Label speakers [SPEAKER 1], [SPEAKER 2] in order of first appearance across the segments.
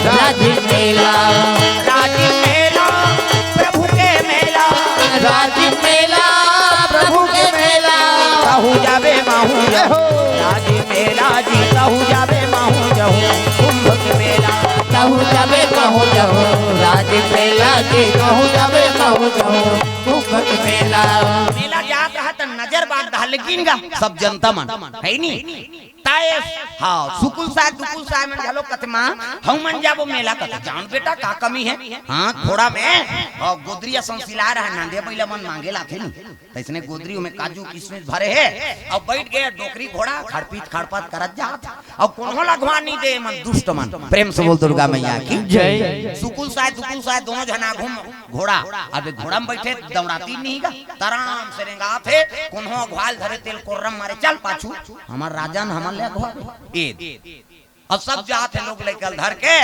[SPEAKER 1] राजीव मेला,
[SPEAKER 2] राजीव मेला प्रभु के मेला,
[SPEAKER 1] राजीव मेला प्रभु के मेला,
[SPEAKER 2] कहू जाबे माहू जहू राजीव मेला जी, कहू जाबे माहू जहू कुंभ के मेला,
[SPEAKER 1] कहूँ जाबे कहूँ जाओ राजीव मेला जी, कहूँ जाबे कहूँ जाओ कुंभ के मेला।
[SPEAKER 2] मेला जा कहा तो नजर बांध रहा लेकिन गा सब जनता मन है नहीं ताए हाँ सुकुल साहब में चलो कतमा हम मन जाबो मेला कत जान बेटा का कमी है हाँ घोड़ा में और गोदरिया संसिला रहा नंदे बैला मन मांगे लाथे नी तो इसने गोदरी में काजू किशमिश भरे है और बैठ गए डोकरी घोड़ा खड़पीट खड़पात करत जात और कोनो लगवा नहीं दे मन दुष्ट मन प्रेम से बोल दुर्गा मैया की जय। सुकुल साहब दोनों जना घूम घोड़ा अब घोड़ा में बैठे दौड़ाती नहीं गा तराम से रेंगा थे कोनो घाल धरे तेल कोरम मारे चल पाछू हमार राजन हमन ले घोड़ा अब सब जाते लोग लेकर धर के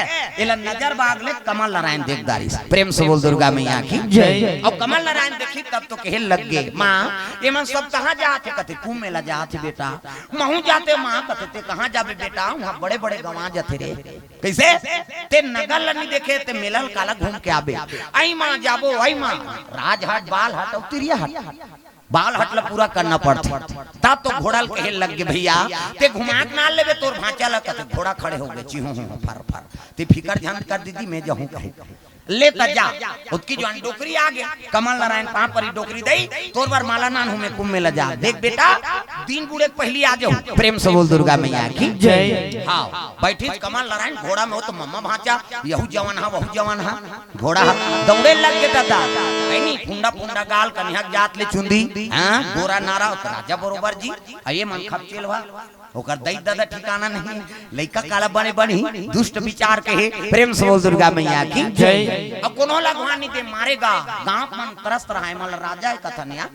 [SPEAKER 2] इला नजर बाग ले कमल नारायण देवदारी प्रेम से बोल दुर्गा मैया की जय। अब कमल नारायण देखी तब तो कहे लग गए माँ ये मन सब कहाँ जाते कहते कुंभ मेला जाते बेटा महू जाते माँ कहते ते कहाँ जाबे बेटा वहाँ बड़े बड़े गंवा जाते रे कैसे ते नगर लनी देखे ते मेला काला घूम के आबे आई माँ जाबो आई माँ राजहाट बाल हट और तिरिया हट बाल हटला पूरा करना पड़ता तब तो घोड़ा कहे लग गए भैया ते घुमाक ना लेवे तोर भांचा लग कहते घोड़ा खड़े हो गए चिहू फर फर ते फिकर झंड कर दीदी मैं जाऊं कहे लेता जा उसकी जो डोकरी आ गया कमल नारायण पां पर डोकरी दई तोर बार माला नान हमें कुंभ मेला जा देख बेटा तीन बूढ़े पहली आ जाओ प्रेम से बोल दुर्गा मैया की जय। हाँ बैठी कमल नारायण घोड़ा में हो तो मम्मा भांचा यहू जवान हा वहू जवान हा घोड़ा दौड़े लग गए दादा नहीं फुंडा फुंडा गाल कन्हक जात ले चुंदी हां गोरा नारा राजा बरोबर जी ये मन खपचेल बा ओकर दई दादा ठिकाना नहीं लइका काला बने बनी दुष्ट विचार कहे प्रेम से बोल दुर्गा मैया की जय। अब कोनो लगवानी दे मारेगा गांव मन तरस रहा है मल राजा है कथन या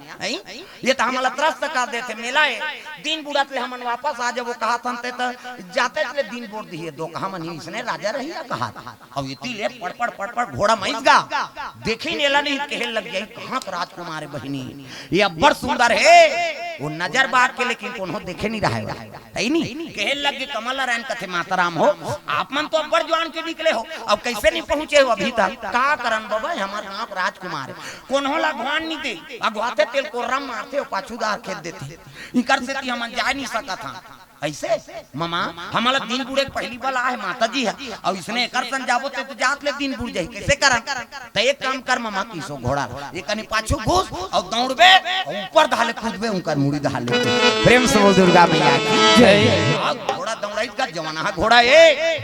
[SPEAKER 2] ये तो हमला तरस का देते मेला है दिन बुढ़त ले हमन वापस आ जब वो कहा थन ते तो जाते ले दिन बोल दिए दो कहा मन इसने राजा रही कहा अब इती ले पड़ घोड़ा मैसगा देखी नेला नहीं कहे लग गई कहां राजकुमार बहिनी ये बड़ सुंदर है वो नजर बार के लेकिन कोनो देखे नहीं रहा है नहीं कहे लग गए कमल नारायण कथे माताराम हो आप मन तो बड़ जवान के निकले हो अब कैसे नहीं पहुंचे हो अभी तक का करन बाबा हमार गांव राजकुमार कोनो लगवान नहीं दे अगवाते तेल को रम मारते हो पाछूदार खेत देते इकर से हम जा नहीं सका था ऐसे मामा हमारा दिन बूढ़े पहली बार है माता जी है और इसने कर सन जाबो तो जात ले दिन बूढ़ जाई कैसे करा तो एक काम कर मामा किसो घोड़ा ये कनी पाछू घुस और दौड़बे ऊपर धाले कूदबे उनकर मुड़ी धाले प्रेम से बोल दुर्गा मैया की जय। घोड़ा दौड़ाई का जवाना घोड़ा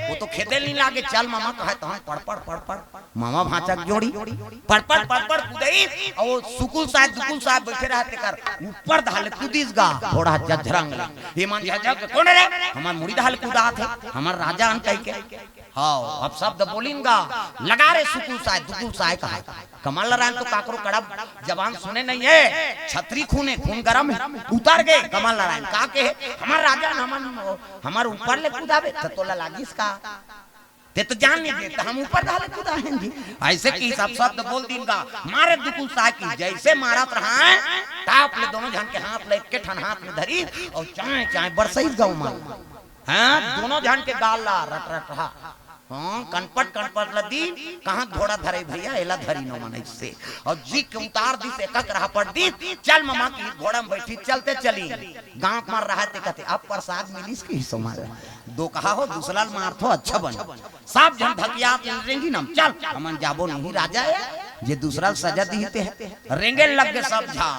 [SPEAKER 2] वो तो खेते नहीं लागे चल मामा कहे तो पड़ मामा भांचक जोड़ी पड़ कूदई और सुकुल साहब बैठे रहते कर ऊपर धाले कूदिस गा घोड़ा जजरंग ये मान जा कौन रे हमार मुड़ी धाल कूदा थे हमार राजा अन कह के हाँ अब शब्द बोलिंगा लगा रे सुकुल साहब कहा कमल नारायण तो काकरो कड़ब जवान सुने नहीं है छतरी खून गरम है उतर गए कमल नारायण का के हमार राजा हमार ऊपर ले कूदावे तोला लागिस का ते तो जान नहीं देता हम ऊपर डाले कूदाएंगे ऐसे की सब शब्द बोल दीगा मारे दुकुल साहब की जैसे मारत रहा टाप ले दोनों जन के हाथ ले के ठन हाथ में धरी और चाय बरसई गाँव मार हाँ दोनों जन के गाल ला रट रहा हाँ कनपट लदी कहाँ घोड़ा धरे भैया एला धरी न मन से और जी के उतार दी से एकक रहा पड़ दी चल मामा की घोड़ा में बैठी चलते चली गांव मार रहा थे कहते अब प्रसाद मिलीस की समाज दो कहा हो दूसरा मार थो अच्छा बन सब जन धकिया रेंगी नम चल हमन जाबो नहीं राजा है जे दूसरा सजा दीते है रेंगे लग गए सब झा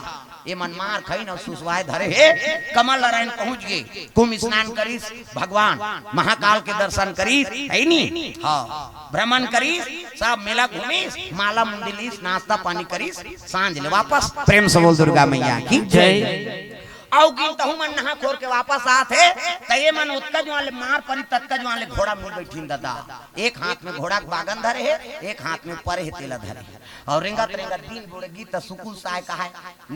[SPEAKER 2] ये मन मार खाई न सुसवाए धरे हे कमल नारायण पहुंच गए कुंभ स्नान करीस भगवान महाकाल के दर्शन करीस है नी हाँ भ्रमण करीस सब मेला घूमीस माला मुंडलीस नाश्ता पानी करीस सांझ ले वापस प्रेम से बोल दुर्गा मैया की जय। आओ गिन तहु मन नहा खोर के वापस आते तये मन उत्का जो वाले मार परी तत्का जो वाले घोड़ा में बैठीन दादा एक हाथ में घोड़ा बागन धरे है एक हाथ में परे है तेला धरे और रेंगा दिन बोले गीत सुकुल साय का है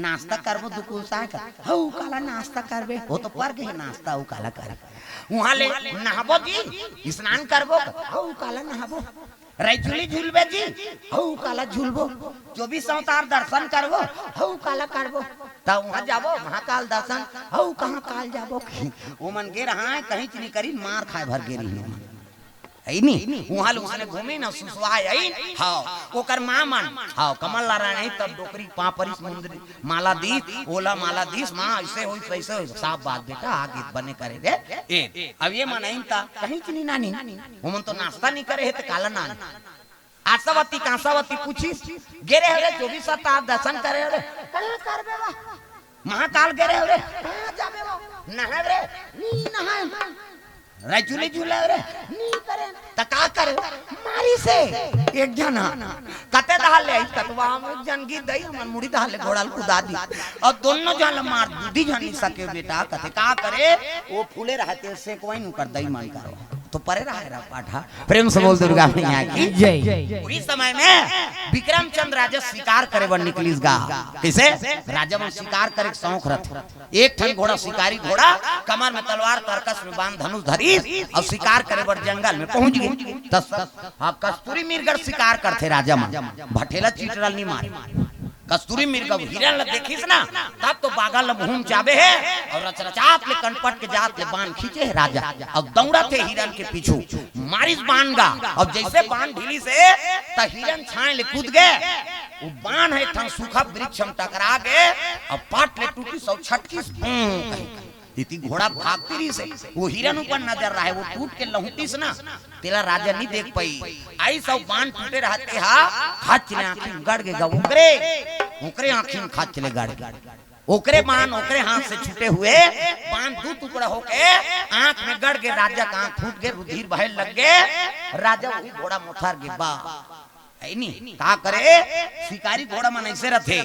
[SPEAKER 2] नाश्ता करबो दुकुल साय का हौ काला नाश्ता करबे वो तो पर के नाश्ता उ काला कर वहां ले नहाबो जी स्नान करबो हौ काला नहाबो रैचुली झूलबे जी हौ काला झूलबो जो भी संतार दर्शन करबो हौ काला करबो ता वहां जाबो महाकाल दर्शन हौ कहां काल जाबो ओ मन गे रहा है कहीं चनी करी मार खाए भर गे रही है नी वहां उसने घूमी ना सुसवाय आई हाँ ओकर मां मन हाँ कमल नारायण आई तब डोकरी पापरी मुंदरी माला दी ओला माला दीस मां ऐसे होई वैसे होई साफ बात बेटा आगे बने करे रे ए अब ये मनाइन ता कहीं चनी नानी हम तो नाश्ता नहीं करे है तो काला नानी आशावती कांसावती पूछी गेरे हरे 24 सात दर्शन करे हरे कहां करबे बा महाकाल गेरे हरे कहां जाबे बा नहाए रे नी नहाए राजूले झूला रे नी करे त का करे मारी से एक जना कते दहाले आई ततवा हम जनगी दई हमन मुड़ी दहाले घोड़ाल कुदा दी और दोनों जन मार दूधी जन सके बेटा कते का करे वो फूले रहते से कोई नु कर दई मन करो तो परे रहा पाठा प्रेम से बोल दुर्गा मैया की जय। उसी समय में विक्रमचंद्र राजा शिकार करे बर निकलिस गा कैसे राजा में शिकार करे शौक रथ एक ठन घोड़ा शिकारी घोड़ा कमर में तलवार करकस में बांध धनुष धरी और शिकार करे बर जंगल में पहुंच गए। कस्तूरी मिर्गर शिकार करते राजा में भटेला चीटरल नहीं मारे कस्तूरी मिर्गा हिरन ल देखिस ना तब तो बागल घूम जाबे है और रचरचात ले कनपट के जात ले बाण खींचे है राजा अब दौड़ा थे हिरन के पीछू मारिस बाण गा अब जैसे बाण ढीली से त हिरन छाए ले कूद गए वो बाण है ठन सूखा वृक्ष में टकरा गए और पाट ले टूटी सौ छटकी इतनी घोड़ा भागती रही से वो हिरन ऊपर नजर रहा है वो टूट के लहुटीस ना तेरा राजा नहीं देख पाई आई सब बाण टूटे रहते हा खाच ले आंखें गड़ गए उकरे उकरे आंखें खाच ले गड़ ओकरे बाण ओकरे हाथ से छूटे हुए बाण दो टुकड़ा होके आंख में गड़ के राजा का आंख फूट गए रुधिर बहे लग गए राजा वही घोड़ा मुथार के बा ऐनी का करे शिकारी घोड़ा मन ऐसे रथे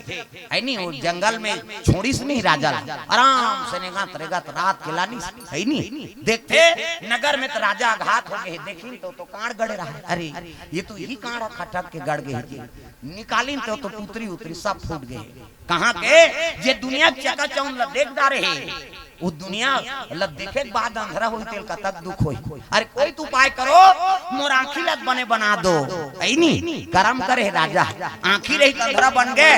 [SPEAKER 2] ऐनी वो जंगल में छोड़ी से नहीं राजा आराम से नेगा तरेगा रात के लानी ऐनी देखते नगर में तो राजा घात हो गए देखी तो कांड गड़े रहा है अरे ये तो यही कांड खटक के गड़ गए निकाली तो टूतरी उतरी सब फूट गए कहाँ के ये दुनिया चका चौन ल देख डा रहे वो दुनिया लब देखे के बाद अंधेरा होई तेल का तक दुख होई अरे कोई तो उपाय करो मोर आंखी लत बने बना दो ऐनी करम करे राजा आंखी रही तो अंधेरा बन गए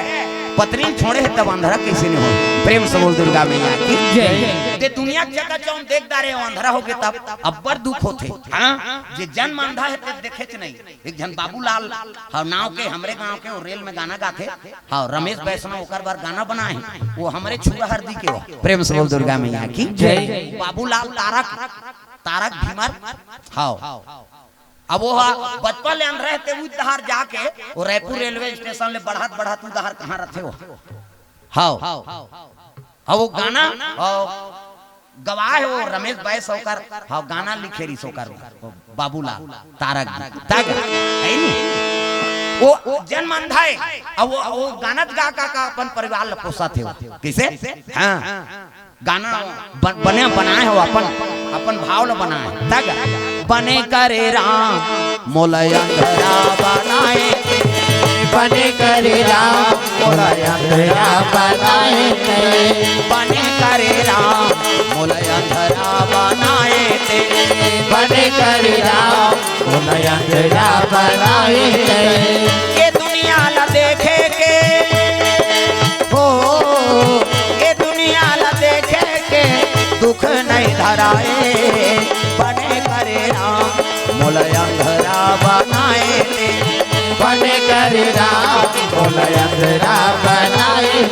[SPEAKER 2] पत्नी छोड़े है तब अंधेरा कैसे नहीं हो प्रेम से बोल दुर्गा मैया की जय। ते दुनिया चका चौन देख डा रहे हो अंधेरा हो गए तब अब्बर दुख होते हां जे जन्म अंधा है ते देखे च नहीं एक जन बाबूलाल हां नाव के हमरे गांव के वो रेल में गाना गाथे हां रमेश वैष्णव ओकर बार गाना बनाए वो हमरे छुरा हरदी के हो प्रेम से बोल दुर्गा मैया की जय। बाबूलाल तारक भीमर हां अब वो बचपन ले अंदर रहते वो दहार जाके वो रायपुर रेलवे स्टेशन ले बढ़त दहार कहां रहते हो हां अब वो गाना गवाह है वो रमेश भाई सौकर हां गाना लिखे रही सौकर बाबूलाल तारक है नी वो जन्म अंधा है अब वो गाना गा का अपन परिवार ल पोसा थे कैसे हां गाना बने बनाए हो अपन भाव ल बनाए तक बने करे राम मोलय अंधरा बनाए
[SPEAKER 1] बने करे राम मोलय अंधरा बनाए
[SPEAKER 2] बने करे राम मोलय अंधरा बनाए
[SPEAKER 1] बने करे राम मोलय अंधरा बनाए
[SPEAKER 2] ये दुनिया ला देखे के हो ये दुनिया ला देखे के दुख नहीं धराए बने करे राम मोलय अंधरा बनाए
[SPEAKER 1] बने करे राम मोलय अंधरा बनाए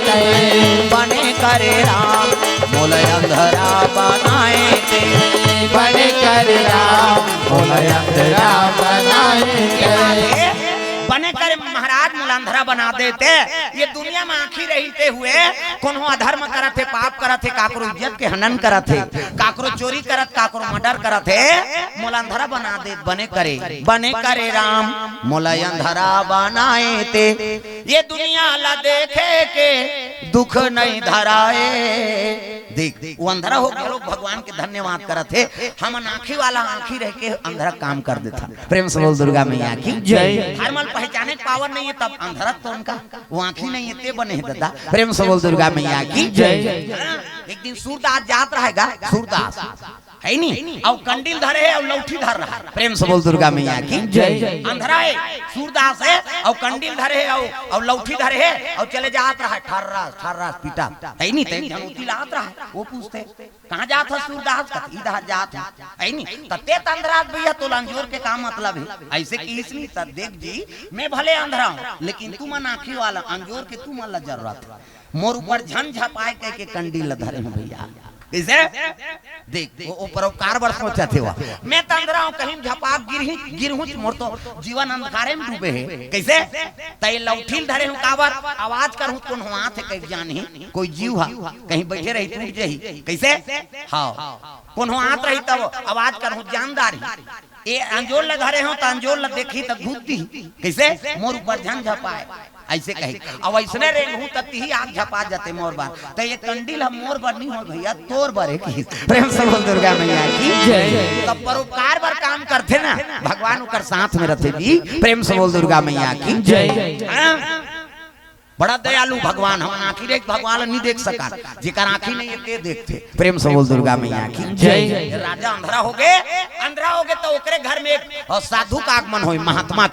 [SPEAKER 2] बने करे राम मोलय अंधरा बनाए
[SPEAKER 1] बने करे राम मोलय अंधरा बनाए
[SPEAKER 2] बने करे महाराज मुलांधरा बना देते ये दुनिया में आखी रहते हुए कोनो अधर्म करत है पाप करत है काकरो इज्जत के हनन करत है काकरो चोरी करत काकरो मर्डर करत है मुलांधरा बना दे बने करे राम मुलांधरा बनाए ते ये दुनिया ला देखे के दुख नहीं धराए देख वो अंधरा हो गया लोग भगवान के धन्यवाद करत है हम आंखी वाला आंखी रह के अंधरा काम कर देता प्रेम से बोल दुर्गा मैया की जय। हरमल पहचाने पावर नहीं है तब अंधरा तो उनका वो आंखी नहीं है ते बने है दादा प्रेम से बोल दुर्गा मैया की जय। एक दिन सूरदास जात रहेगा सूरदास है नहीं, और कंडील धरे है और लौठी धर रहा है। प्रेम से बोल दुर्गा मैया की जय। अंधरा है, सूरदास है, और कंडील धरे है और लौठी धरे है, और चले जात रहा है ठर्रा पीटा, है नहीं ते धनुती लात रहा है। वो पूछते कहां जात है सूरदास, का इधर जात है नहीं, तते अंधरा भैया तो अंजोर के काम मतलब है ऐसे की इसलिए तब देख जी मैं भले अंधरा हूं लेकिन तू मन आंखी वाला, अंजोर के तू मन ला जरूरत, मोर ऊपर झन झपाए कह के कंडील धरे हैं भैया। कैसे देख वो परोपकार बर सोचा थे वो मैं तंदरा हूं कहीं झपाक गिरहूं मोर तो जीवन अंधकारे में डूबे है। कैसे तय लौठील धरे हूं काबर आवाज करहूं कौन हुआ थे कहीं जानी कोई जीव हा कहीं बैठे रही टूट जही। कैसे हां कौन हुआ रही तब आवाज करहूं जानदारी ए अंजोर ल धरे हो तो अंजोर ल देखी तो घूमती। कैसे मोर ऊपर झन झपाए ऐसे कही, अब ऐसने रेंगू तती ही आग झपा जाते मोर बार, तो ये कंडील हम मोर बार नहीं हो भैया तोर बार है की। प्रेम से बोल दुर्गा मैया की जय। तब परोपकार बार काम करते ना भगवान उकर साथ में रहते भी। प्रेम से बोल दुर्गा मैया की जय। बड़ा दयालु भगवान, हम आंखी देख भगवान नहीं देख सका, जेकर आंखी नहीं है देखते। प्रेम से बोल दुर्गा मैया की जय। राजा अंधरा हो गए तो ओकरे घर में एक साधु का आगमन होई, महात्मा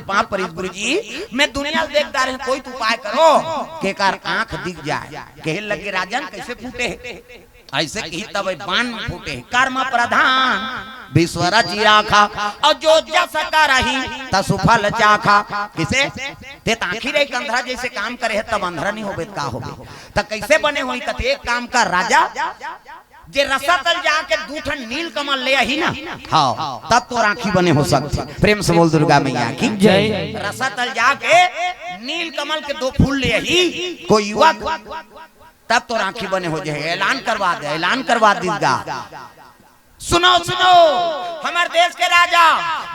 [SPEAKER 2] पाप परिस गुरु जी मैं दुनिया देखता रहे कोई उपाय करो के कार आंख दिख जाए। कहे लगे राजन कैसे फूटे ऐसे कही तब बाण में फूटे। कर्म प्रधान विश्वरा जी राखा और जो जस करही त सुफल चाखा। किसे ते आखिर एक अंधरा जैसे काम करे है तब अंधरा नहीं होबे का होबे त कैसे बने होई त एक काम का राजा जे रसा तल जाके दूठन नील कमल ले ही ना हाँ तब तो राखी बने हो सकते। प्रेम से बोल दुर्गा मैया की जय। रसा तल जाके नील कमल के 2 फूल ले ही कोई युवक तब तो राखी बने हो जाए। ऐलान करवा दीगा। सुनो हमारे देश के राजा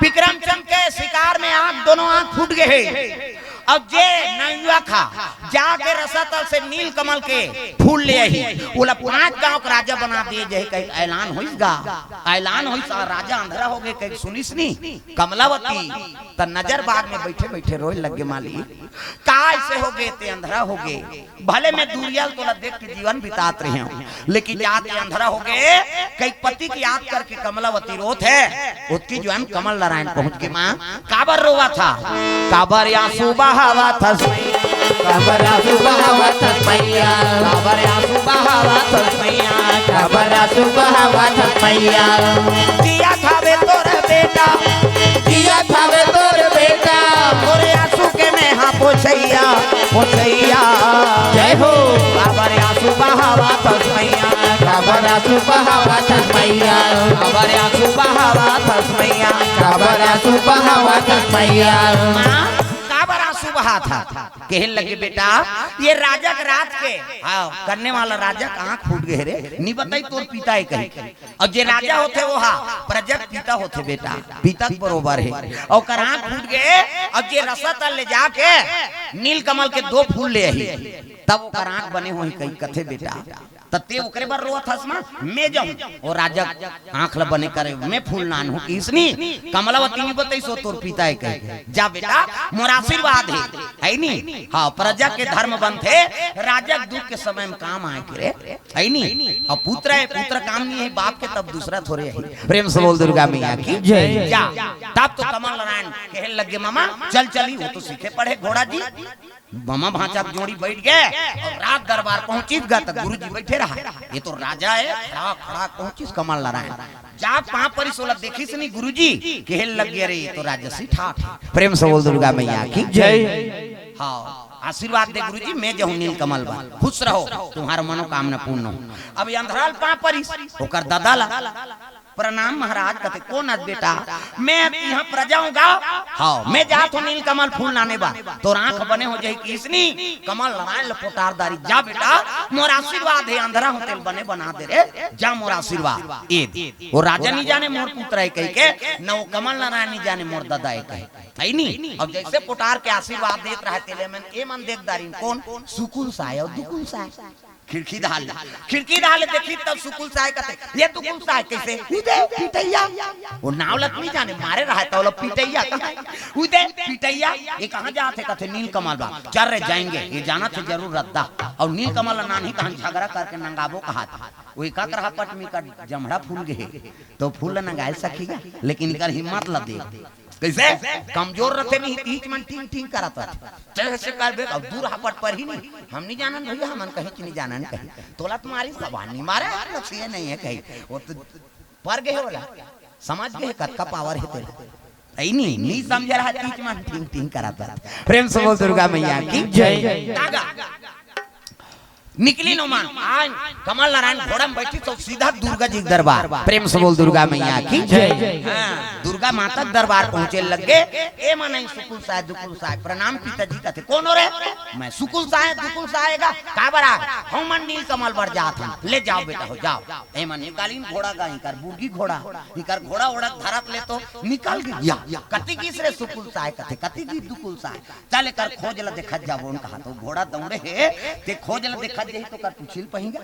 [SPEAKER 2] विक्रमचंद के शिकार में दोनों आंख फूट गए हैं। अब जे नयुआ खा जाके रसातल से नील कमल के फूल ले आई बोला 5 गांव का राजा बना दिए जही कहीं ऐलान होइगा। ऐलान होइस राजा अंधरा हो गए कहीं सुनिस नहीं कमलावती त नजर बाग में बैठे रोए लगे माली का ऐसे हो गए ते अंधरा हो गए। भले मैं दूरिया तोला देख के जीवन बितात रहे हूं लेकिन जाते अंधरा हो गए कई पति की याद करके कमलावती रोत है। उसकी जो है कमल नारायण पहुंच के मां काबर रोवा था, काबर आंसू बहावा था,
[SPEAKER 1] काबर आंसू बहावा था मैया,
[SPEAKER 2] काबर आंसू बहावा था मैया,
[SPEAKER 1] काबर आंसू बहावा था मैया।
[SPEAKER 2] दिया थावे तोर बेटा,
[SPEAKER 1] दिया थावे तोर बेटा,
[SPEAKER 2] तोरे आंसू के में हां पोछैया
[SPEAKER 1] जय हो।
[SPEAKER 2] काबर आंसू बहावा था मैया,
[SPEAKER 1] काबर आंसू बहावा था मैया,
[SPEAKER 2] काबर आंसू बहावा था मैया,
[SPEAKER 1] काबर आंसू बहावा था मैया।
[SPEAKER 2] काबर आंसू बहा था कहने लगे बेटा ये राजा के रात के हाँ करने वाला राजा का आंख फूट गए रे नहीं बताई तोर पिता है कहीं। और जे राजा होते वो हाँ प्रजा पिता होते बेटा पिता बरोबर है। और कर आंख फूट गए और जे रसा तल ले जाके नील कमल के 2 फूल ले आई तब वो कर आंख बने हुए कहीं कथे बेटा तते ओकरे बार रोत हसमा मैं जाऊं और राजा आंख ल बने करे मैं फूल नान हूं इसनी कमलावती ने बताई सो तोर पिता है कहे जा बेटा मोर आशीर्वाद है नी हां प्रजा के धर्म बनते राजा दुख के समय में काम आए करे है नी। और पुत्र है पुत्र काम नहीं है बाप के तब दूसरा थोड़े है। प्रेम से बोल दुर्गा मैया की जय। जा तब तो कमल नारायण कहने लगे मामा चली वो तो सीखे पढ़े घोड़ा जी। मामा भांचा जोड़ी बैठ गए और रात दरबार पहुंची गा तो गुरु जी बैठे रहा ये तो राजा है खड़ा पहुंची कमल नारायण जाग 5 परिसोला देखी से नहीं गुरु जी कहने लग गए रे ये तो राजसी ठाठ। प्रेम से बोल दुर्गा मैया की जय। हाँ आशीर्वाद दे गुरु जी मैं जाऊं नील कमल बा खुश रहो तुम्हारा मनोकामना पूर्ण हो। अब अंधराल 5 परिस होकर दादा ला प्रणाम महाराज कहते कौन आज बेटा मैं यहाँ प्रजाऊंगा हाँ मैं जात हूँ नील कमल फूल लाने बा तो आंख बने हो जाए किसनी कमल नारायण लपोटारदारी जा बेटा मोर आशीर्वाद है अंधरा हो तेल बने बना दे रे जा मोर आशीर्वाद ए वो राजा नहीं जाने मोर पुत्र है कह के न वो कमल नारायण नहीं जाने मोर दादा है कहे नहीं। अब जैसे पुटार के आशीर्वाद देत रहे तेले मन ए मन देखदारी कौन सुकुल साय और दुकुल साय खिड़की डाल देखी तब सुकुल साय कहते ये दुकुल साय कैसे उदे पिटैया वो नाव लत नहीं जाने मारे रहा तो पिटैया उदे पिटैया ये कहां जाते कहते नील कमल बा चल रे जाएंगे ये जाना थे जरूर रद्दा और नीलकमल नानी कहां झगड़ा करके नंगाबो कहा था वही का रहा पट में का जमड़ा फूल गए तो फूल नंगाए सकेगा लेकिन इकर हिम्मत ल दे कैसे कमजोर रहते नहीं तीच मन टिंग टिंग करता जैसे कर बे अब दूर हपट पर ही नहीं हम नहीं जानन भैया हमन कहीं कि नहीं जानन कहीं तोला तुम्हारी जबान नहीं मारे लक्ष्य नहीं है कहीं वो तो पर गए होला समझ गए कत का पावर है तेरे नहीं समझ रहा तीच मन टिंग टिंग कराता प्रेम से बोल दुर्गा मैया की जय निकली नो मान आज कमल नारायण घोड़ा में बैठी तो सीधा दुर्गा जी दरबार प्रेम से बोल दुर्गा मैया की जय दुर्गा माता दरबार पहुंचे लगे ए माने सुकुल साहब प्रणाम पिताजी कहते कौन हो रे मैं सुकुल साहब दुकुल साहेगा का बरा हम नील कमल बर जात हम ले जाओ बेटा हो जाओ ए माने कालीन घोड़ा गाई कर बुर्गी घोड़ा इकर घोड़ा ओड़क धरत ले तो निकल गया कति किस रे सुकुल साहब कहते कति की दुकुल साहब चले कर खोज ल देखत जाबो उन कहा तो घोड़ा दौड़े है ते खोज ल देखत यही तो कर पूछिल पहेगा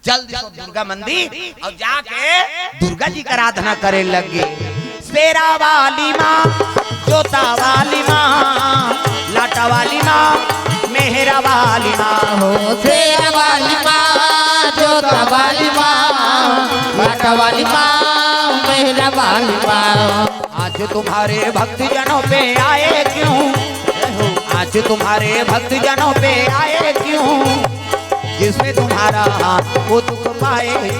[SPEAKER 2] चल देखो दुर्गा मंदिर और जाके दुर्गा जी का आराधना करे लगे शेरा वाली माँ जोता वाली माँ लाटा वाली माँ मेहरा वाली माँ
[SPEAKER 1] हो शेरा वाली माँ जोता वाली माँ लाटा वाली माँ मेहरा वाली माँ
[SPEAKER 2] आज तुम्हारे भक्त जनों पे आए क्यों आज तुम्हारे भक्त जनों पे आए क्यों जिसमें तुम्हारा हाथ वो दुख पाए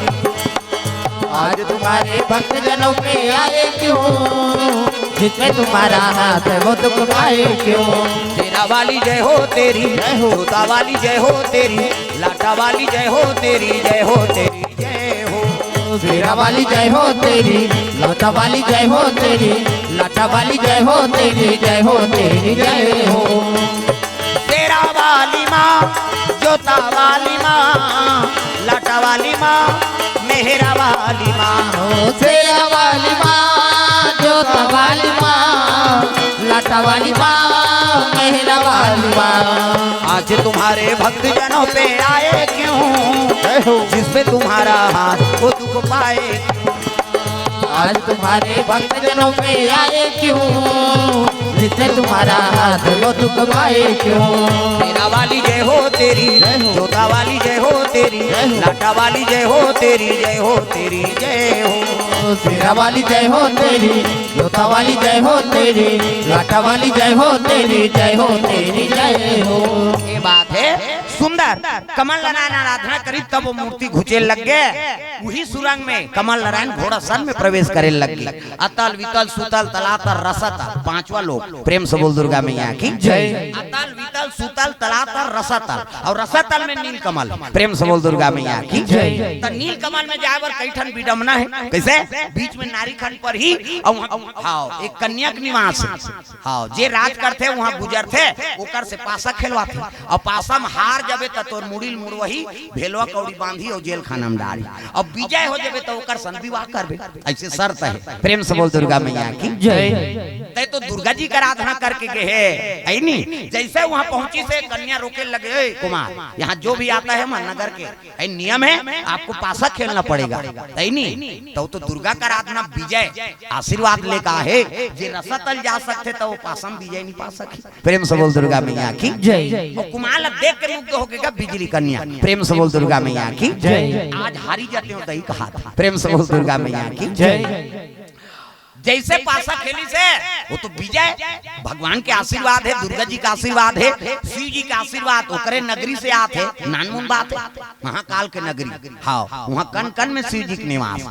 [SPEAKER 1] आज तुम्हारे भक्त जनों पे आए क्यों जिसमें तुम्हारा हाथ है वो दुख पाए क्यों
[SPEAKER 2] शेरा वाली जय हो तेरी जोता वाली जय हो तेरी लाटा वाली जय हो तेरी जय हो तेरी जय हो
[SPEAKER 1] शेरा वाली जय हो तेरी लाटा वाली जय हो तेरी लाटा वाली जय हो तेरी जय हो तेरी जय हो
[SPEAKER 2] शेरा वाली माँ जोता वाली माँ लाटा वाली माँ मेहरा वाली माँ
[SPEAKER 1] हो शेरा वाली माँ जोता वाली माँ लाटा वाली माँ मेहरा वाली माँ
[SPEAKER 2] आज तुम्हारे भक्त जनों पे आए क्यों जिसपे तुम्हारा हाथ वो दुख पाए
[SPEAKER 1] आज तुम्हारे भक्त जनों पे आए क्यों जिससे तुम्हारा हाथ वो दुख पाए क्यों
[SPEAKER 2] शेरा वाली जय हो तेरी जोता वाली जय हो तेरी लाटा वाली जय हो तेरी जय हो तेरी जय हो
[SPEAKER 1] शेरा वाली जय हो तेरी जोता वाली जय हो तेरी लाटा वाली जय हो तेरी जय हो तेरी जय हो
[SPEAKER 2] ये बात है सुंदर कमल नारायण आराधना करी तब वो मूर्ति घुचे लग गए वही सुरंग में कमल नारायण घोड़ा सन में प्रवेश करे लग गए अतल वितल सुतल तलातर रसतल पांचवा लोग प्रेम से बोल दुर्गा मैया की जय अतल वितल सुतल तलातर रसतल और रसतल में नील कमल प्रेम से बोल दुर्गा मैया की जय तो नील कमल में जाए बर कई ठन विडम्बना है कैसे बीच में नारी खंड पर ही हाँ एक कन्या के निवास हाँ जे राज करते वहाँ गुजरते ओकर से पासा खेलवाते और पासा में हार जबे त तोर मुड़िल मुड़वही भेलवा कौड़ी बांधी और जेल खाना में डाली अब विजय हो जबे तो ओकर संग विवाह करबे ऐसे शर्त है प्रेम से बोल दुर्गा मैया की जय तै तो दुर्गा जी का आराधना करके गए है ऐ नी जैसे वहां पहुंची से कन्या रोके लगे कुमार यहाँ जो भी आता है नगर के ऐ नियम है आपको पासा खेलना पड़ेगा ऐ नी तो दुर्गा का आराधना विजय आशीर्वाद लेका है जे रसतल जा सकते तो वो पासम विजय नहीं पा सके प्रेम से बोल दुर्गा मैया की जय कुमार देख के मुग्ध हो गया बिजली कन्या प्रेम से बोल दुर्गा मैया की जय आज हारी जाते हो दही कहा था प्रेम से बोल दुर्गा मैया की जय जैसे पासा खेली से वो तो विजय भगवान के आशीर्वाद है दुर्गा जी का आशीर्वाद है शिव जी का आशीर्वाद ओकरे नगरी से आते नानमुन बात है महाकाल के नगरी हाँ वहाँ कन कन में शिव जी के निवास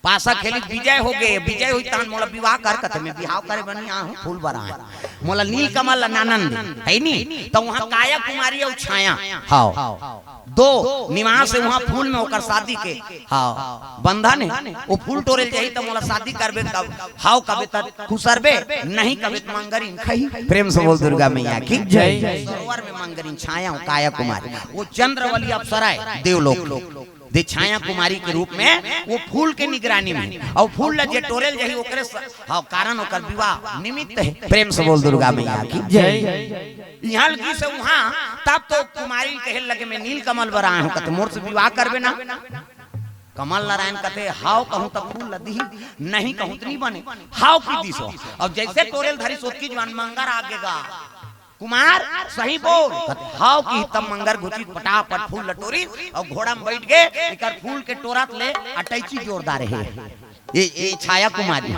[SPEAKER 2] पासा खेली विजय हो गए विजय हुई तान मोला विवाह कर कते में बिहाव करे बनी आ फूल बरा है मोला नील कमल आनंद है नी तो वहां काया कुमारी और छाया हां दो निवास है वहां फूल में होकर शादी के हां बंधन है वो फूल तोड़े जाई तो मोला शादी करबे कब हाव कबे त खुसरबे नहीं कबे मंगरीन खई प्रेम से बोल दुर्गा मैया की जय सरोवर में मंगरीन छाया काया कुमारी वो चंद्रवली अप्सरा है देवलोक दे छाया कुमारी के रूप में वो फूल के निगरानी में और फूल लजे टोरेल जही ओकरे हां कारण ओकर विवाह निमित्त है प्रेम से बोल दुर्गा मैया की जय यहाँ की से वहां तब तो कुमारी कहे लगे मैं नील कमल बरा हूं कत मोर से विवाह करबे ना कमल नारायण कहते हाव कहूं तब फूल लदी नहीं कहूं तो नहीं बने हाव की दिसो अब जैसे टोरेल धरी सोत की जवान मंगर आगेगा कुमार सही बोल। हाउ की तब मंगर गुची पटापट फूल लटोरी और घोड़ा में बैठ गए एकर फूल के टोरत ले अटैची जोरदार है ये छाया कुमारी।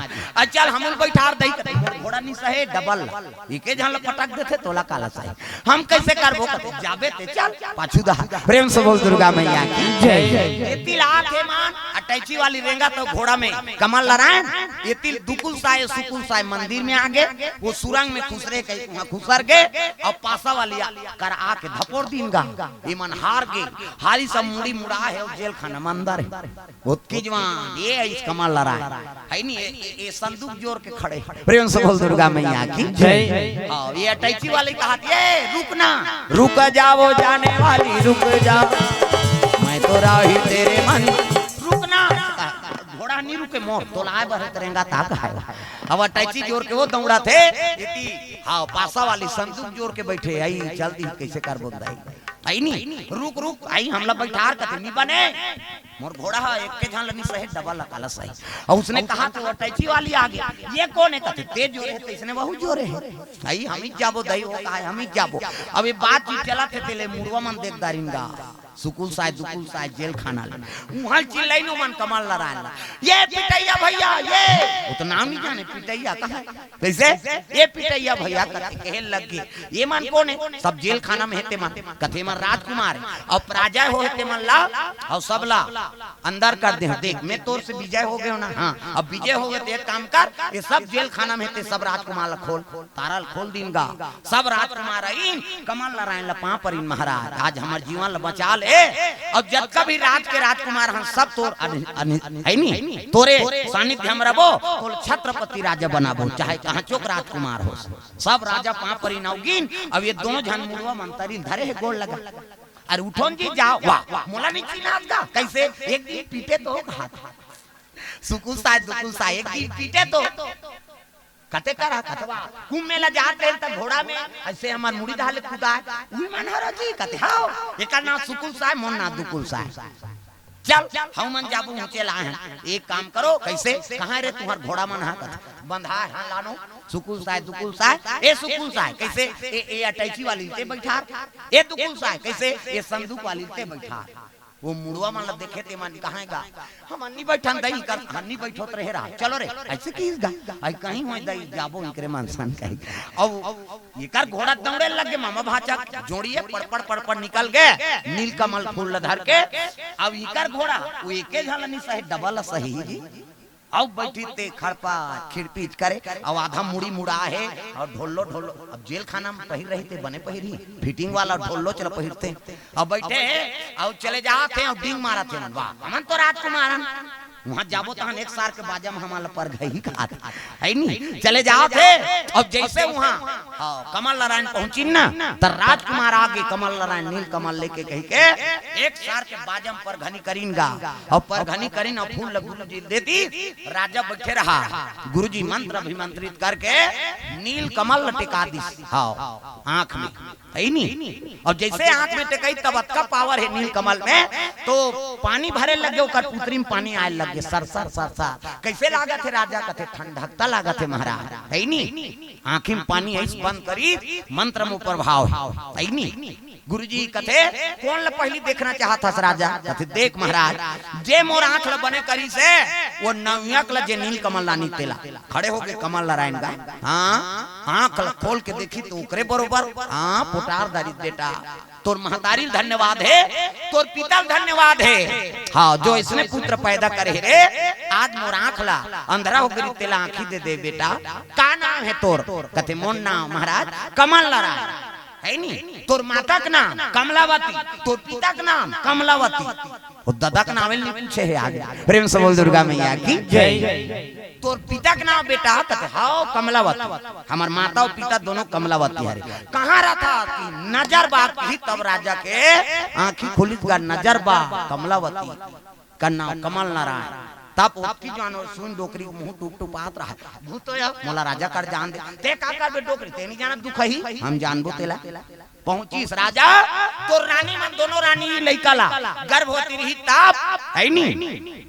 [SPEAKER 2] चल हम बैठार दई घोड़ा नहीं सहे डबल एके जहां पटक देथे तोला काला सही हम कैसे करबो जाबे ते चल पाछूदा। प्रेम से बोल दुर्गा मैया की जय। एतिल आखे मान अटैची वाली रेंगा तो घोड़ा में कमल नारायण एतिल दुकुल साय सुकुल साय मंदिर में आगे वो सुरंग में खुसरे के खुसर गए और पासा वाली कर आके धपोड़ दीनगा ईमान हार गए हारी सब मुड़ी मुड़ा है जेल खाना में अंदर है बहुत की जवान ये इस कमल है नहीं ये संदूक जोड़ के खड़े। प्रेम से बोल दुर्गा मैया की जय। हाँ ये अटैची वाले कहा ये रुकना रुक जाओ जाने वाली रुक जा मैं तो राही तेरे मन रुकना घोड़ा नहीं रुके मोह तो लाए बरत रहेगा ताक है। अब अटैची जोड़ के वो दौड़ा थे हाँ पासा वाली संदूक जोड़ के बैठे आई जल्दी कैसे कर बोल आई नहीं रुक रुक आई हमला बैठार कते नहीं बने मोर घोड़ा है एक के झालनी सहे डबल काला सही। और उसने कहा तो अटैची वाली आ गया ये कौन है कहते तेज जोरे है इसने बहुत जोरे है आई हम ही जाबो दई वो कहा हम ही जाबो। अब ये बात ही चला थे तेले मुड़वा मन देख दारिंगा सुकुल साय दुकुल साय जेल खाना ले वहां चिल्लाई नो मन कमल नारायण ये पिटैया भैया ये वो तो नाम ही जाने पिटैया कहा कैसे ये पिटैया भैया कहे लग गई ये मन कौन है सब जेल खाना में हेते मन कथे मन राजकुमार है और पराजय हो हेते मन ला और सब ला अंदर कर दे देख मैं तोर से विजय हो गए ना हाँ अब विजय हो गए तो एक काम कर ये सब जेल खाना में हेते सब राजकुमार खोल तारा खोल दीनगा सब राजकुमार इन कमल नारायण ला पा पर इन महाराज आज हमार जीवन ला बचा ले अब जब कभी राज के राजकुमार हम सब तोर है नहीं तोरे सानिध्य हम रबो तो छत्रपति राजा बनाबो चाहे कहां चोक राजकुमार हो सब राजा पा पर नौगिन। अब ये दोनों जन मुड़वा मंतरी धरे है गोल लगा अरे उठोन जी जाओ वाह मोला नहीं चिन्हात का कैसे एक दिन पीटे तो हाथ सुकुल साय दुकुल साय एक दिन पीटे तो कते करा कतवा कुम मेला जाते त घोड़ा में ऐसे हमार मुड़ी डाले खुदा उही मनहरा जी कते हां एका नाम सुकुल साय मोन ना दुकुल साय चल हम मन जाबू ऊंचे ला है एक काम करो कैसे कहां रे तुम्हार घोड़ा मन हा बंधा हां लानो सुकुल साय दुकुल साय ए सुकुल साय कैसे ए अटैची वाली ते बैठा ए दुकुल साय कैसे ए संदूक वाली ते बैठा वो मुड़वा मन देखे ते मन कहांगा हम अन्नी बैठन दई कर अन्नी बैठोत रहे रहा चलो रे ऐसे की गा आई कहीं होई दई जाबो इनकरे मनसन कही। अब ये कर घोड़ा दौड़े लग गए मामा भाचा जोड़िए पड़पड़ पड़पड़ निकल गए नीलकमल फूल धर के। अब इकर घोड़ा वो एके झलनी सही डबल सही जी अब बैठी ते खरपा खिड़पीच करे अब आधा मुड़ी मुड़ा है और ढोलो ढोलो अब जेल खाना में पहिर रही थे बने पहिरी फिटिंग वाला ढोलो चल पहिरते अब बैठे और चले जाते और डिंग मारा थे वाह हमन तो राजकुमार वहां जाबो तो एक सार के बाजा में हमारा पर गई खात है नहीं चले जाओ थे। अब जैसे वहां कमल नारायण पहुंची ना तो राजकुमार आगे कमल नारायण नील कमल लेके कही के एक सार के बाजा में पर घनी करीनगा और पर घनी करीन और फूल गुरुजी देती राजा बैठे रहा गुरुजी मंत्र अभिमंत्रित करके नील कमल टिका दी हाँ आंख में है नहीं। और जैसे आंख में टिकाई तब का पावर है नील कमल में तो पानी भरे लगे ओकर पुतरी में पानी आए लगे सर सर सर सर कैसे लागत है राजा कथे ठंडकता लागत है महाराज है नहीं आंखी में पानी ऐसे बंद करी मंत्र में प्रभाव है नहीं। गुरुजी कथे कौन ल पहली देखना चाहता था राजा कथे देख महाराज जे मोर आंख ल बने करी से वो नवियक ल जे नील कमल लानी तेला खड़े होके कमल नारायण गा हां आंख ल खोल के देखी तो ओकरे बरोबर हां पुटार दारी बेटा तोर महतारी धन्यवाद है तोर पिता धन्यवाद है हाँ जो इसने पुत्र पैदा करे रे आज मोर आंख ला अंधरा होकर तेला आंखी दे दे बेटा का नाम है तोर कथे मोन नाम महाराज कमल नारायण है नहीं तोर माता का नाम कमलावती तोर पिता का नाम कमलावती और दादा का नाम नहीं पूछे है आगे। प्रेम से बोल दुर्गा मैया की जय। तोर पिता का नाम बेटा कहते हाओ कमलावती हमार माता और पिता दोनों कमलावती है कहाँ रहता कि नजर बाग ही तब राजा के आंखी खुली का नजर बाग कमलावती का नाम कमल नारायण तब उसकी जानो सुन डोकरी मुंह टूप टुपात रहा भूतो या मोला राजा कर जान दे ते का कर बे डोकरी ते नहीं जाना दुख ही हम जानबो तेला पहुंची इस राजा तो रानी मन दोनों रानी लइका ला गर्भवती रही ताप है नहीं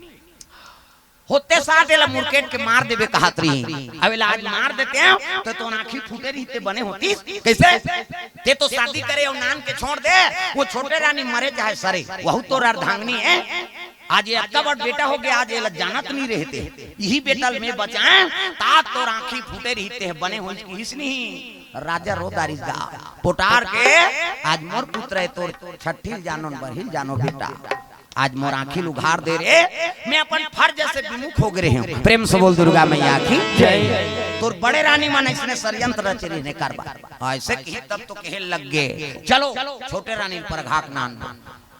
[SPEAKER 2] होते साथ एला मुर्केट के मार देबे कहत रही। अब एला आज मार देते हैं तो आँखी फूटे रही बने होती कैसे? ते तो शादी करे और नान के छोड़ दे, वो छोटे रानी मरे चाहे सरे, वह तो अर्धांगनी है। आज ये अक्का बड़ बेटा हो गया, आज ये जानत नहीं रहते, यही बेटा में बचाए तात तो आँखी फूटे रहते हैं बने हो नहीं। राजा रो दारिस गा पोटार के आज मोर पुत्र है तोर छठी जानो बरहिल जानो बेटा, आज मोर आँखी उघार दे रे, मैं अपन फर्ज से विमुख हो गए हूँ। प्रेम से बोल दुर्गा मैया की जय। तोर बड़े रानी मन इसने षड्यंत्र रचरी ने करवा ऐसे कही तब तो कहे लग गए चलो छोटे रानी पर घाक नान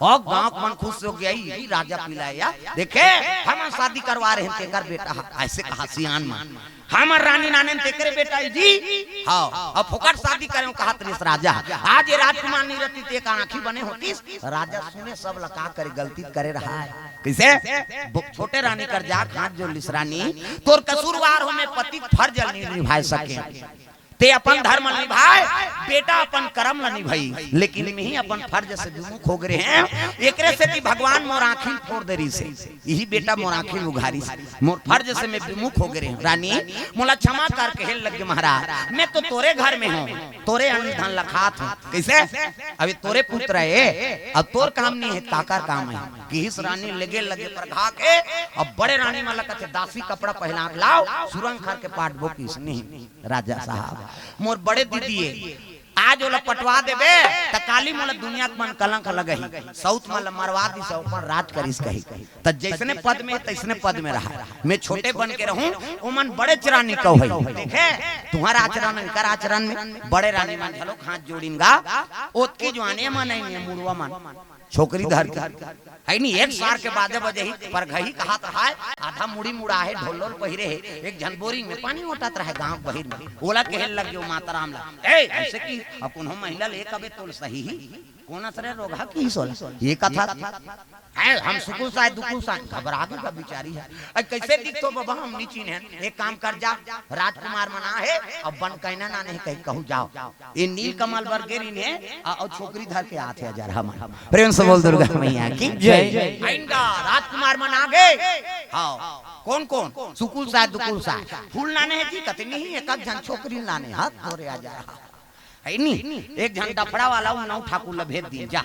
[SPEAKER 2] और गांव मन खुश हो गया यही राजा पिलाया देखे हम शादी करवा रहे हैं तेकर बेटा, ऐसे कहा सियान मान हमार रानी नाने तेकरे बेटा जी हाँ अब फोकट शादी करें कहा त्रिस राजा। आज ये राजकुमार नहीं रहती ते का आंखी बने होती राजा सुने सब लका करे गलती करे रहा है कैसे? छोटे रानी कर जा हाथ जो लिस रानी तोर कसूरवार हो में पति फर्ज नहीं निभा सके, ते अपन धर्म निभाए बेटा अपन कर्म न निभाई, लेकिन मैं ही अपन फर्ज से विमुख हो गए हैं। एकरे से कि भगवान मोर आँखी फोड़ दे रही से यही बेटा मोर आँखी उघारी से मोर फर्ज से मैं विमुख हो गए हैं। रानी मोला क्षमा करके हेल लगे महाराज, मैं तो तोरे घर में हूँ, तोरे अन्न धन लखात हूँ कैसे? अभी तोरे पुत्र है अब तोर काम नहीं है काकर काम है कि इस रानी लगे लगे पर घा के अब बड़े रानी माला कहते दासी कपड़ा पहना लाओ सुरंग खर के पाट बोकिस नहीं। राजा साहब मोर बड़े दीदी आज ओला पटवा देबे त काली मोला दुनिया के मन कलंक लगही, साउथ माला मरवा दी सब पर राज करिस कही त जैसने पद में तैसने पद में रहा, मैं छोटे बन के रहूं ओ मन बड़े चरानी कहै देखे तुम्हारा आचरण कर आचरण में बड़े रानी मन चलो हाथ जोड़िनगा ओत की जवानी मन नहीं मुड़वा मन छोकरी धर है नहीं एक सार के बाद बजे ही पर घही कहा है आधा मुड़ी मुड़ा है ढोलोल पहिरे है एक झनबोरी में पानी उठात रहे गांव बहिर में ओला कहल लग जो माता राम ला ए ऐसे की अपन हम महिला ले कबे तोल सही ही कोना सरे रोगा की सोल ये कथा है हम सुकुल साय दुकुल साय घबरा गई का बिचारी है अब कैसे दिखतो बाबा हम नीची है एक काम कर जा राजकुमार मना है अब बन कहना ना नहीं कहीं कहू जाओ ये नील कमल बरगेरी ने और छोकरी धर के आते हजार हम प्रेम से बोल दुर्गा मैया की जय। आइंदा राजकुमार मना गए हाँ कौन कौन सुकुल साय दुकुल साय फूल लाने है जी कहते नहीं एक जन छोकरी लाने हाथ तोरे आ जा है नहीं एक जन डफड़ा वाला नौ ठाकुर ला भेज दिए जा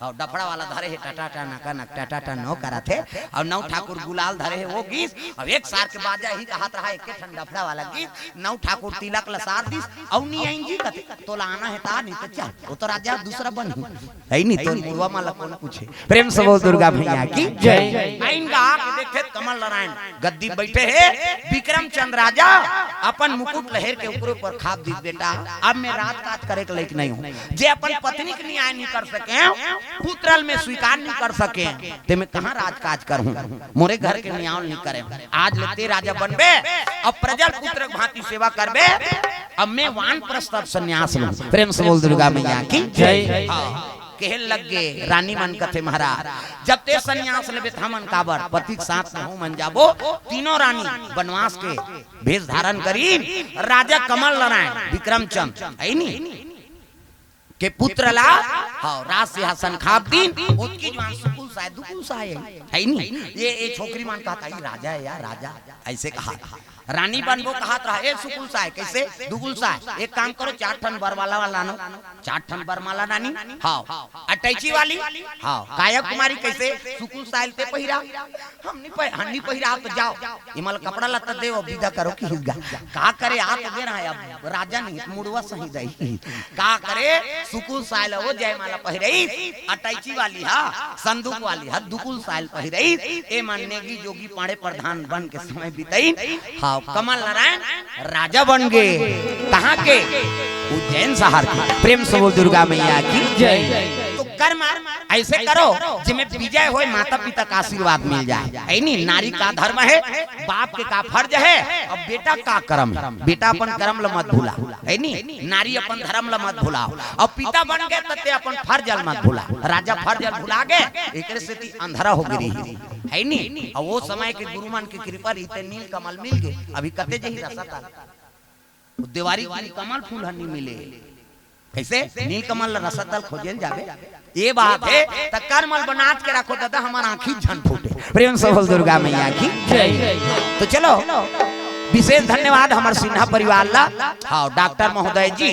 [SPEAKER 2] और डफड़ा वाला धरे है टाटा नका नक टाटा नो करा थे और नौ ठाकुर गुलाल धरे है वो गीत अब एक सार के बाजा ही हाथ रहा एक ठन डफड़ा वाला गीत नौ ठाकुर तिलक लसार दिस और नहीं आएंगी कते तो लाना है ता नहीं तो चल वो तो राजा दूसरा बन है नहीं तो मुरवा माला कौन पूछे। प्रेम से बोल दुर्गा भैया की जय। आएंगा के देखे कमल नारायण गद्दी बैठे है विक्रम चंद्र राजा अपन मुकुट लहर के ऊपर ऊपर खाप दी बेटा अब मैं रात काज करे के लायक नहीं हूं जे अपन पत्नी के न्याय नहीं कर सके पुत्रल में स्वीकार नहीं कर सके ते मैं कहां राजकाज करूं मोरे घर के न्याय नहीं करे आज लेते राजा बनबे अब प्रजल पुत्र भांति सेवा करबे अब मैं वान प्रस्ताव संन्यास लूं। प्रेम से बोल दुर्गा मैया की जय। कहल लग गए रानी मन कथे महाराज जब ते संन्यास लेबे हमन काबर पति के साथ में हूं मन जाबो तीनों रानी वनवास के भेष धारण करी राजा कमल नारायण विक्रम चंद्र है नी के पुत्र ला हाँ राज सिंहासन खाप दिन उसकी जवान सुकुल साय दुकुल साय है नहीं ये छोकरी मान कहता है राजा है यार राजा ऐसे कहा रानी बनबो कहत रहा एक सुकुल साय कैसे दुकुल साय एक काम करो 4 ठन बरमाला वाला नो 4 ठन बरमाला नानी हाँ अटैची वाली हाँ काया कुमारी कैसे सुकुल साय ते पहिरा हमनी पहिरा तो जाओ इमल कपड़ा लत्ता दे विदा करो कि हिगा का करे आ तो दे रहा है अब राजा नहीं मुड़वा सही दई का करे सुकुल साय वो जयमाला पहिरई अटैची वाली हां संदूक वाली हां दुकुल साय पहिरई ए माननेगी जोगी पाड़े प्रधान बन के समय बिताई हाँ कमल नारायण राजा बन गए कहां के उज्जैन शहर के। प्रेम से बोल दुर्गा मैया की जय। तो कर्म ऐसे करो जिसमें विजय होए माता पिता का आशीर्वाद मिल जाए है नहीं नारी का धर्म है बाप के का फर्ज है और बेटा का कर्म है बेटा अपन कर्म ल मत भूला है नहीं नारी अपन धर्म ल मत भूला और पिता बन गए तते अपन फर्ज मत भूला राजा फर्ज भुला गए एकरे से अंधरा हो गई है नहीं और वो समय के गुरुमान की कृपा रीते नील कमल मिल गए। अभी कते जही रसता देवारी वाली कमल फूल हनी मिले कैसे नीलकमल रसतल खोजेल जावे ये बात है त करमल बनात के रखो दादा हमार आंखी झन फूटे प्रेम सफल दुर्गा मैया की जय। तो चलो विशेष धन्यवाद हमार सिन्हा परिवार ला हाँ डॉक्टर महोदय जी